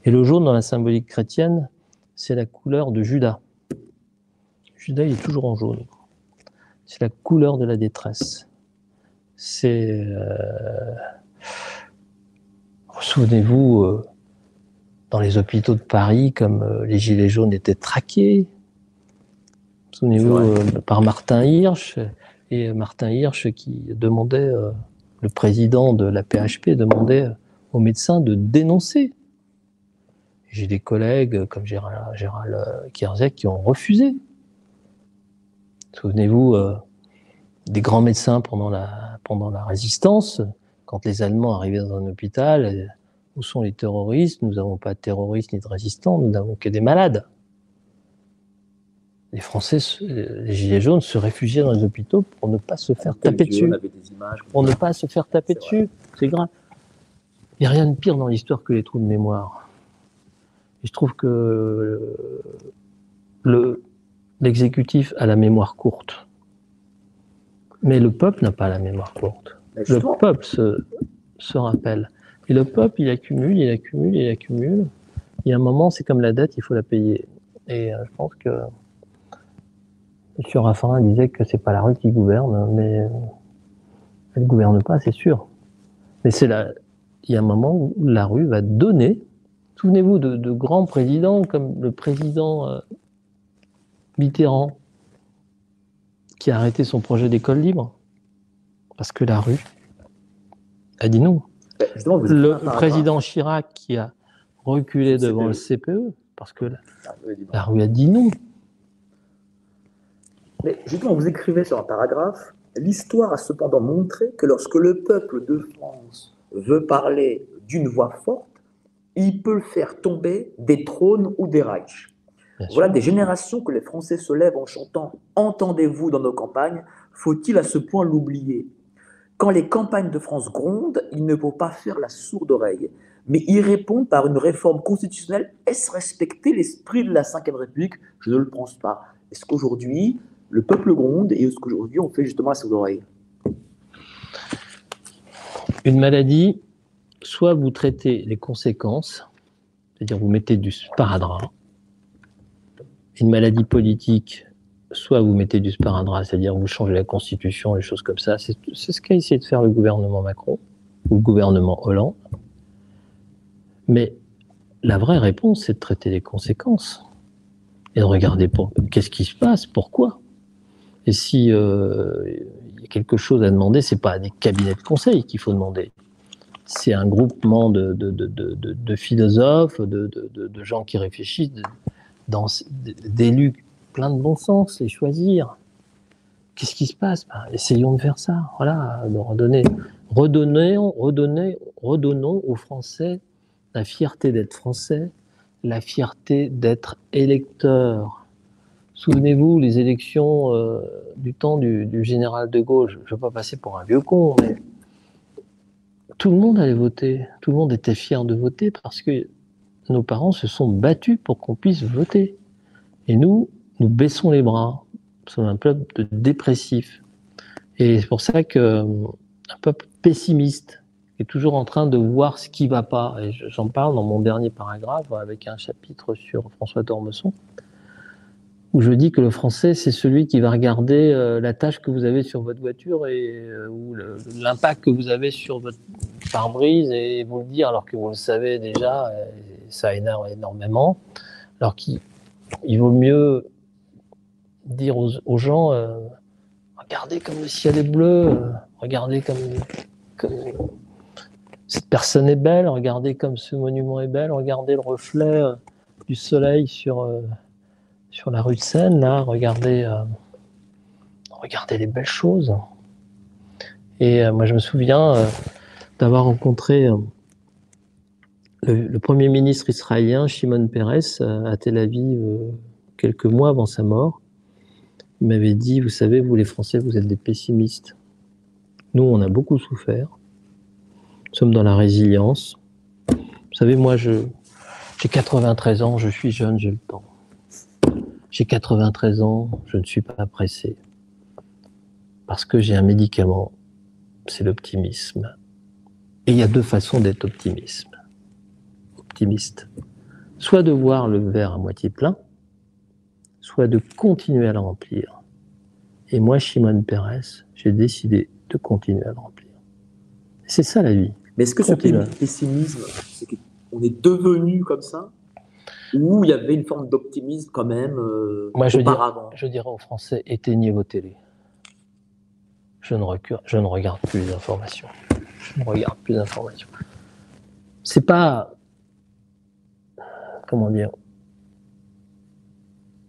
Et le jaune, dans la symbolique chrétienne, c'est la couleur de Judas. Judas, il est toujours en jaune. C'est la couleur de la détresse. C'est... Souvenez-vous, dans les hôpitaux de Paris, comme les Gilets jaunes étaient traqués. Souvenez-vous, par Martin Hirsch. Et Martin Hirsch qui demandait, le président de la PHP demandait aux médecins de dénoncer. J'ai des collègues comme Gérald Kierzek qui ont refusé. Souvenez-vous des grands médecins pendant la Résistance, quand les Allemands arrivaient dans un hôpital, où sont les terroristes? Nous n'avons pas de terroristes ni de résistants, nous n'avons que des malades. Les Français, les Gilets jaunes, se réfugiaient dans les hôpitaux pour ne pas se faire taper dessus. Pour ne pas se faire taper dessus. C'est grave. Il n'y a rien de pire dans l'histoire que les trous de mémoire. Et je trouve que l'exécutif a la mémoire courte. Mais le peuple n'a pas la mémoire courte. Le peuple se rappelle. Et le peuple, il accumule, il accumule, il accumule. Il y a un moment, c'est comme la dette, il faut la payer. Et je pense que M. Raffarin disait que c'est pas la rue qui gouverne, mais elle ne gouverne pas, c'est sûr. Mais il y a un moment où la rue va donner. Souvenez-vous de grands présidents comme le président Mitterrand, qui a arrêté son projet d'école libre parce que la rue a dit non. Le président Chirac qui a reculé devant le CPE parce que la rue a dit non.
Mais justement, vous écrivez sur un paragraphe, l'histoire a cependant montré que lorsque le peuple de France veut parler d'une voix forte, il peut faire tomber des trônes ou des Reichs. Voilà des générations que les Français se lèvent en chantant « Entendez-vous dans nos campagnes ?» Faut-il à ce point l'oublier? Quand les campagnes de France grondent, il ne faut pas faire la sourde oreille, mais y répondre par une réforme constitutionnelle. Est-ce respecter l'esprit de la Ve République? Je ne le pense pas. Est-ce qu'aujourd'hui, le peuple gronde et est-ce qu'aujourd'hui, on fait justement la sourde oreille?
Une maladie, soit vous traitez les conséquences, c'est-à-dire vous mettez du sparadrap. Une maladie politique, soit vous mettez du sparadrap, c'est-à-dire vous changez la Constitution, les choses comme ça. C'est ce qu'a essayé de faire le gouvernement Macron ou le gouvernement Hollande. Mais la vraie réponse, c'est de traiter les conséquences et de regarder qu'est-ce qui se passe, pourquoi. Et si y a quelque chose à demander, c'est pas à des cabinets de conseil qu'il faut demander. C'est un groupement de philosophes, de gens qui réfléchissent, d'élus plein de bon sens, les choisir. Qu'est-ce qui se passe? Essayons de faire ça. Voilà, de redonnons aux Français la fierté d'être Français, la fierté d'être électeurs. Souvenez-vous, les élections du temps du général de Gaulle, je ne veux pas passer pour un vieux con, mais tout le monde allait voter. Tout le monde était fier de voter parce que nos parents se sont battus pour qu'on puisse voter. Et nous baissons les bras. Nous sommes un peuple dépressif. Et c'est pour ça qu'un peuple pessimiste est toujours en train de voir ce qui ne va pas. Et j'en parle dans mon dernier paragraphe avec un chapitre sur François d'Ormesson, où je dis que le Français, c'est celui qui va regarder la tache que vous avez sur votre voiture ou l'impact que vous avez sur votre pare-brise et vous le dire alors que vous le savez déjà, ça énerve énormément. Alors qu'il vaut mieux dire aux gens regardez comme le ciel est bleu, regardez comme cette personne est belle, regardez comme ce monument est belle, regardez le reflet du soleil sur la rue de Seine, là, regardez les belles choses. Et moi, je me souviens d'avoir rencontré le Premier ministre israélien, Shimon Peres, à Tel Aviv, quelques mois avant sa mort. Il m'avait dit, vous savez, vous les Français, vous êtes des pessimistes. Nous, on a beaucoup souffert. Nous sommes dans la résilience. Vous savez, moi, j'ai 93 ans, je suis jeune, j'ai le temps. J'ai 93 ans, je ne suis pas pressé. Parce que j'ai un médicament, c'est l'optimisme. Et il y a deux façons d'être optimiste. Soit de voir le verre à moitié plein, soit de continuer à le remplir. Et moi, Shimon Peres, j'ai décidé de continuer à le remplir. C'est ça la vie.
Mais est-ce que ce pessimisme, c'est qu'on est devenu comme ça? Ou il y avait une forme d'optimisme quand même auparavant?
Je dirais aux Français, éteignez vos télés. Je ne regarde plus les informations. c'est pas, comment dire,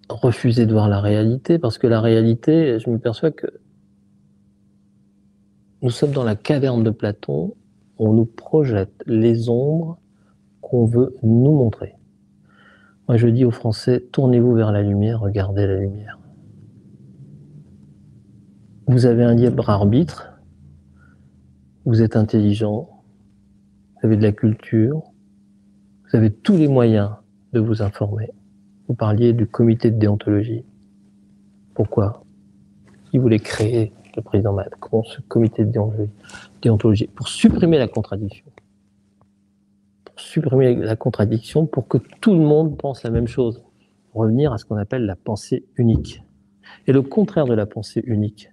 refuser de voir la réalité, parce que la réalité, je me perçois que nous sommes dans la caverne de Platon, on nous projette les ombres qu'on veut nous montrer. Moi, je dis aux Français, tournez-vous vers la lumière, regardez la lumière. Vous avez un libre arbitre, vous êtes intelligent, vous avez de la culture, vous avez tous les moyens de vous informer. Vous parliez du comité de déontologie. Pourquoi? Il voulait créer, le président Macron, ce comité de déontologie pour supprimer la contradiction. Pour supprimer la contradiction, pour que tout le monde pense la même chose. Revenir à ce qu'on appelle la pensée unique. Et le contraire de la pensée unique,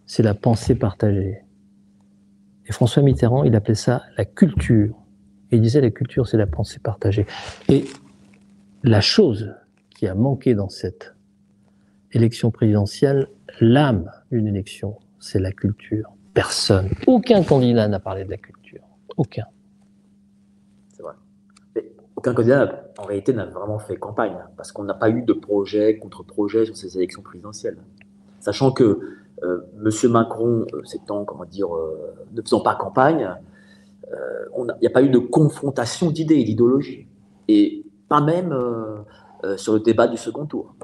c'est la pensée partagée. Et François Mitterrand, il appelait ça la culture. Et il disait la culture, c'est la pensée partagée. Et la chose qui a manqué dans cette élection présidentielle, l'âme d'une élection, c'est la culture. Personne, aucun candidat n'a parlé de la culture. Aucun.
C'est vrai. Mais aucun candidat, en réalité, n'a vraiment fait campagne, parce qu'on n'a pas eu de projet contre projet sur ces élections présidentielles. Sachant que M. Macron, s'étant, ne faisant pas campagne, il n'y a pas eu de confrontation d'idées et d'idéologies. Et pas même sur le débat du second tour.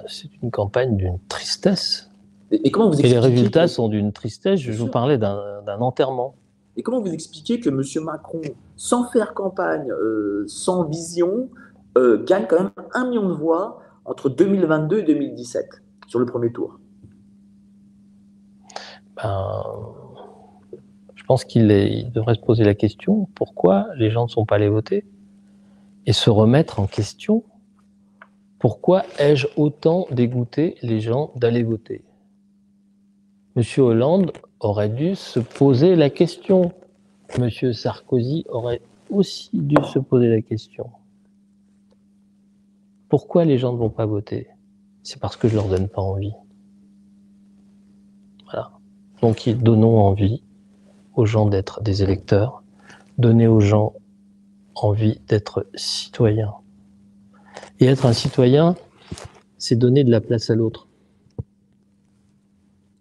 C'est une campagne d'une tristesse.
Et comment vous expliquez
les résultats sont d'une tristesse. Je vous parlais d'un enterrement.
Et comment vous expliquez que M. Macron, sans faire campagne, sans vision, gagne quand même 1 million de voix entre 2022 et 2017 sur le premier tour?
Je pense qu'il devrait se poser la question, pourquoi les gens ne sont pas allés voter? Et se remettre en question, pourquoi ai-je autant dégoûté les gens d'aller voter? Monsieur Hollande aurait dû se poser la question. Monsieur Sarkozy aurait aussi dû se poser la question. Pourquoi les gens ne vont pas voter? C'est parce que je leur donne pas envie. Voilà. Donc, donnons envie aux gens d'être des électeurs, donnez aux gens envie d'être citoyens. Et être un citoyen, c'est donner de la place à l'autre.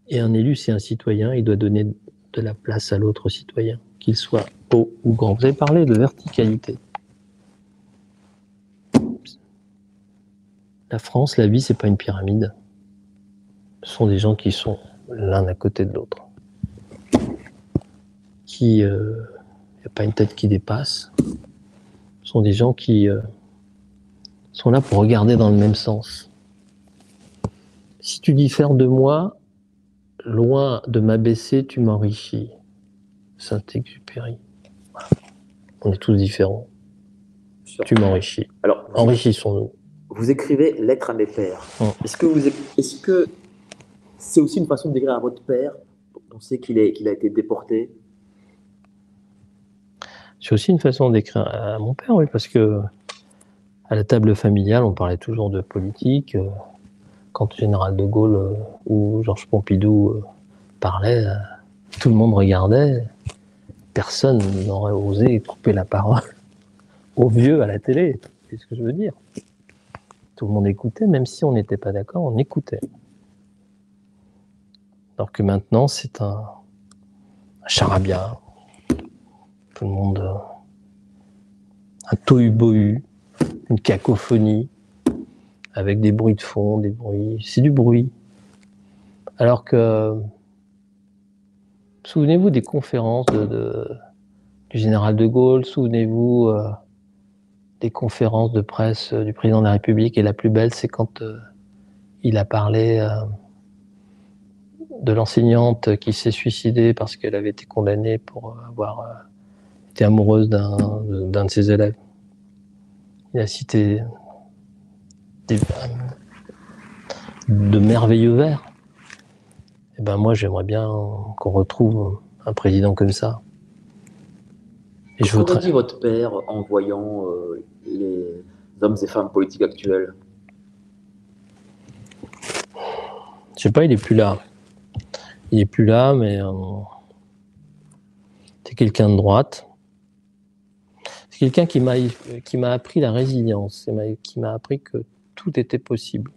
Et un élu, c'est un citoyen, il doit donner de la place à l'autre citoyen, qu'il soit haut ou grand. Vous avez parlé de verticalité. La France, la vie, c'est pas une pyramide. Ce sont des gens qui sont l'un à côté de l'autre. Il n'y a pas une tête qui dépasse. Ce sont des gens qui sont là pour regarder dans le même sens. Si tu diffères de moi, loin de m'abaisser, tu m'enrichis. Saint-Exupéry. Voilà. On est tous différents. Tu m'enrichis. Alors, enrichissons-nous.
Vous écrivez « Lettre à mes pères ». Est-ce que c'est aussi une façon de décrire à votre père? On sait qu'il a été déporté.
C'est aussi une façon d'écrire à mon père, oui, parce que à la table familiale, on parlait toujours de politique. Quand le général de Gaulle ou Georges Pompidou parlaient, tout le monde regardait. Personne n'aurait osé couper la parole aux vieux à la télé. C'est ce que je veux dire. Tout le monde écoutait, même si on n'était pas d'accord, on écoutait. Alors que maintenant, c'est un charabia. Tout le monde, un tohu-bohu, une cacophonie, avec des bruits de fond, des bruits. C'est du bruit. Alors que, souvenez-vous des conférences du général de Gaulle, souvenez-vous des conférences de presse du président de la République, et la plus belle, c'est quand il a parlé de l'enseignante qui s'est suicidée parce qu'elle avait été condamnée pour avoir été amoureuse d'un de ses élèves. Il a cité de merveilleux vers. Et ben moi, j'aimerais bien qu'on retrouve un président comme ça. Et
qu'est-ce qu'aurait dit votre père en voyant les hommes et femmes politiques actuels?
Je sais pas, il est plus là. Il est plus là, mais c'est quelqu'un de droite quelqu'un qui m'a appris la résilience, qui m'a appris que tout était possible.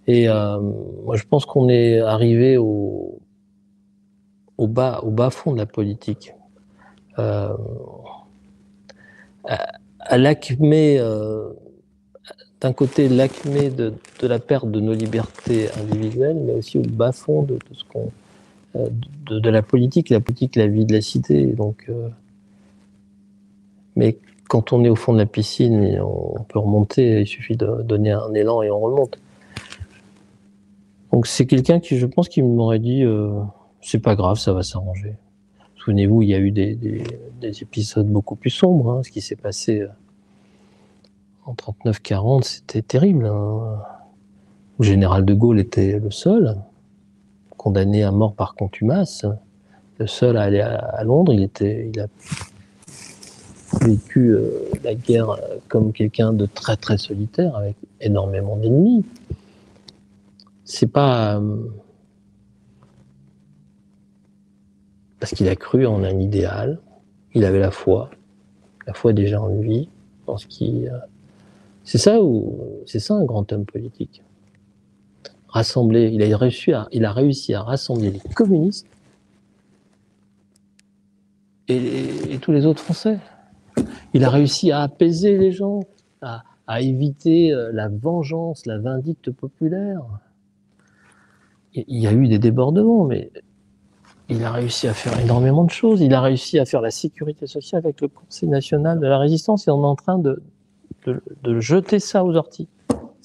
Et moi, je pense qu'on est arrivé au bas fond de la politique. À l'acmé, d'un côté, l'acmé de la perte de nos libertés individuelles, mais aussi au bas fond de ce qu'on, de la politique, la vie de la cité. Donc, mais quand on est au fond de la piscine, on peut remonter, il suffit de donner un élan et on remonte. Donc c'est quelqu'un qui, je pense, qui m'aurait dit c'est pas grave, ça va s'arranger. Souvenez-vous, il y a eu des épisodes beaucoup plus sombres. Hein, ce qui s'est passé en 39-40, c'était terrible. Hein. Le général de Gaulle était le seul, condamné à mort par contumace, le seul à aller à Londres. Il a vécu la guerre comme quelqu'un de très très solitaire, avec énormément d'ennemis. C'est pas parce qu'il a cru en un idéal, il avait la foi déjà en lui, dans ce qui. C'est ça un grand homme politique. Rassembler, il a réussi à rassembler les communistes et tous les autres Français. Il a réussi à apaiser les gens, à éviter la vengeance, la vindicte populaire. Il y a eu des débordements, mais il a réussi à faire énormément de choses. Il a réussi à faire la sécurité sociale avec le Conseil national de la résistance et on est en train de jeter ça aux orties.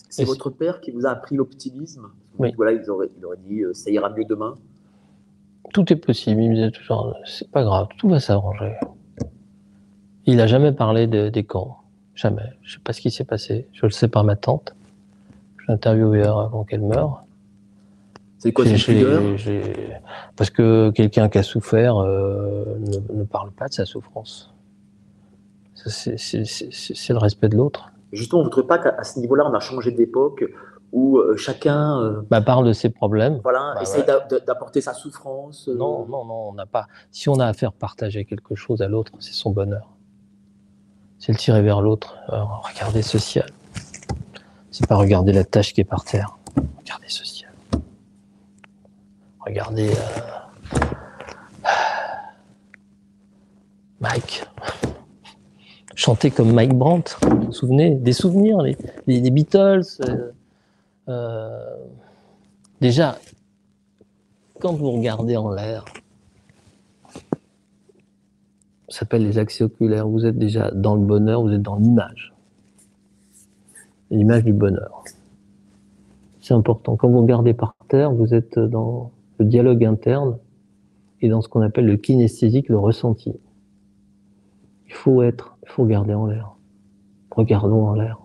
C'est votre père qui vous a appris l'optimisme?
Oui.
Voilà, il aurait dit ça ira mieux demain.
Tout est possible. Il me disait toujours c'est pas grave, tout va s'arranger. Il n'a jamais parlé des camps. Jamais. Je ne sais pas ce qui s'est passé. Je le sais par ma tante. Je l'ai interviewée avant qu'elle meure.
C'est quoi cette pudeur?
Parce que quelqu'un qui a souffert ne parle pas de sa souffrance. C'est le respect de l'autre.
Justement, vous ne trouvez pas qu'à ce niveau-là, on a changé d'époque où chacun
parle de ses problèmes.
Voilà, essaye d'apporter sa souffrance.
Non, on n'a pas. Si on a à faire partager quelque chose à l'autre, c'est son bonheur. C'est le tirer vers l'autre. Regardez social. C'est pas regarder la tâche qui est par terre. Regardez social. Regardez Mike. Chanter comme Mike Brandt. Vous vous souvenez? Des souvenirs, les Beatles. Déjà, quand vous regardez en l'air, ça s'appelle les accès oculaires, vous êtes déjà dans le bonheur, vous êtes dans l'image du bonheur. C'est important. Quand vous regardez par terre, vous êtes dans le dialogue interne et dans ce qu'on appelle le kinesthésique, le ressenti. Il faut regarder en l'air. Regardons en l'air.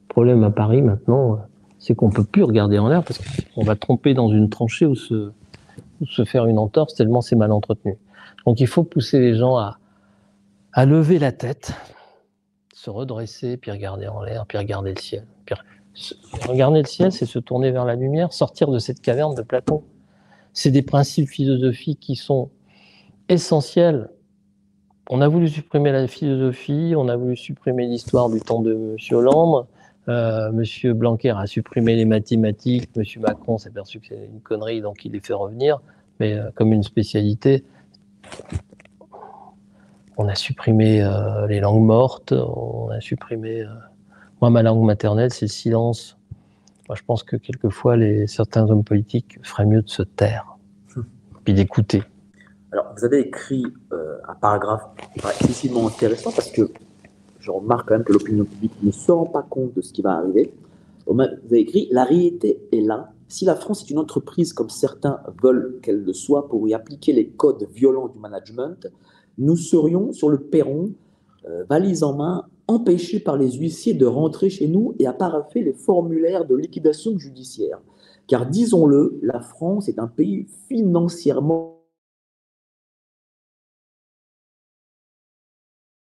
Le problème à Paris maintenant, c'est qu'on ne peut plus regarder en l'air parce qu'on va tromper dans une tranchée ou se faire une entorse tellement c'est mal entretenu. Donc il faut pousser les gens à lever la tête, se redresser, puis regarder en l'air, puis regarder le ciel. Regarder le ciel, c'est se tourner vers la lumière, sortir de cette caverne de Platon. C'est des principes philosophiques qui sont essentiels. On a voulu supprimer la philosophie, on a voulu supprimer l'histoire du temps de M. Hollande, M. Blanquer a supprimé les mathématiques, M. Macron s'est aperçu que c'est une connerie, donc il les fait revenir, mais comme une spécialité. On a supprimé les langues mortes, on a supprimé... Moi, ma langue maternelle, c'est le silence. Moi, je pense que quelquefois, certains hommes politiques feraient mieux de se taire, puis d'écouter.
Alors, vous avez écrit un paragraphe excessivement intéressant parce que je remarque quand même que l'opinion publique ne se rend pas compte de ce qui va arriver. Vous avez écrit « La réalité est là. Si la France est une entreprise comme certains veulent qu'elle le soit pour y appliquer les codes violents du management, nous serions sur le perron, valise en main, empêchés par les huissiers de rentrer chez nous et à paraffer les formulaires de liquidation judiciaire. Car disons-le, la France est un pays financièrement